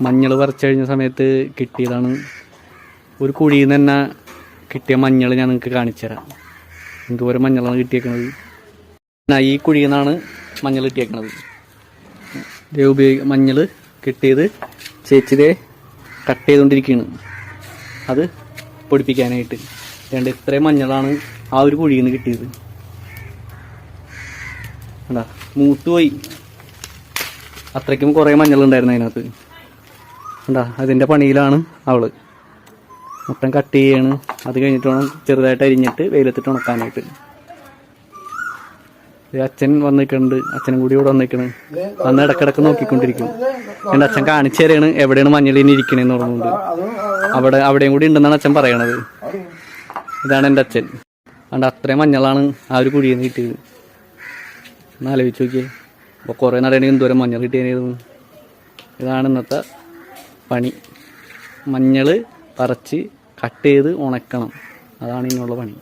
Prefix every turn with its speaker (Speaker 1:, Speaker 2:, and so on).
Speaker 1: മഞ്ഞൾ പറിച്ച് കഴിഞ്ഞ സമയത്ത് കിട്ടിയതാണ്. ഒരു കുഴിയിൽ നിന്ന് തന്നെ കിട്ടിയ മഞ്ഞൾ ഞാൻ നിങ്ങൾക്ക് കാണിച്ചു തരാം. എന്തോരം മഞ്ഞളാണ് കിട്ടിയേക്കണത്. ഈ കുഴിയിൽ നിന്നാണ് മഞ്ഞൾ കിട്ടിയേക്കണത്. മഞ്ഞൾ കിട്ടിയത് ചേച്ചിതേ കട്ട് ചെയ്തുകൊണ്ടിരിക്കുകയാണ്, അത് പൊടിപ്പിക്കാനായിട്ട്. രണ്ട് ഇത്രയും മഞ്ഞളാണ് ആ ഒരു കുഴിയിൽ നിന്ന് കിട്ടിയത്. അല്ല മൂത്തുപോയി, അത്രയ്ക്കും കുറേ മഞ്ഞളുണ്ടായിരുന്നു അതിനകത്ത്. ഉണ്ടാ അതിൻ്റെ പണിയിലാണ് അവള്. മൊത്തം കട്ട് ചെയ്യാണ്. അത് കഴിഞ്ഞിട്ട് വേണം ചെറുതായിട്ട് അരിഞ്ഞിട്ട് വെയിലത്തിട്ട് ഉണക്കാനായിട്ട്. അച്ഛൻ വന്നിട്ടുണ്ട്, അച്ഛനും കൂടി ഇവിടെ വന്നിരിക്കണ്. വന്ന് ഇടക്കിടക്ക് നോക്കിക്കൊണ്ടിരിക്കും. എൻ്റെ അച്ഛൻ കാണിച്ചു തരാണ് എവിടെയാണ് മഞ്ഞളിന് ഇരിക്കണേന്ന് പറഞ്ഞുകൊണ്ട്. അവിടെയും കൂടി ഉണ്ടെന്നാണ് അച്ഛൻ പറയണത്. ഇതാണ് എൻ്റെ അച്ഛൻ. അതുകൊണ്ട് അത്രയും മഞ്ഞളാണ് ആ ഒരു കുഴിയിൽ നിന്ന് കിട്ടിയത്. ഒന്ന് ആലോചിച്ച് നോക്കിയേ. അപ്പോൾ കുറേ നടണെങ്കിൽ എന്തോരം മഞ്ഞൾ കിട്ടിയായിരുന്നു. ഇതാണ് ഇന്നത്തെ പണി. മഞ്ഞൾ പറിച്ച് കട്ട് ചെയ്ത് ഉണക്കണം, അതാണ് ഇനിയുള്ള പണി.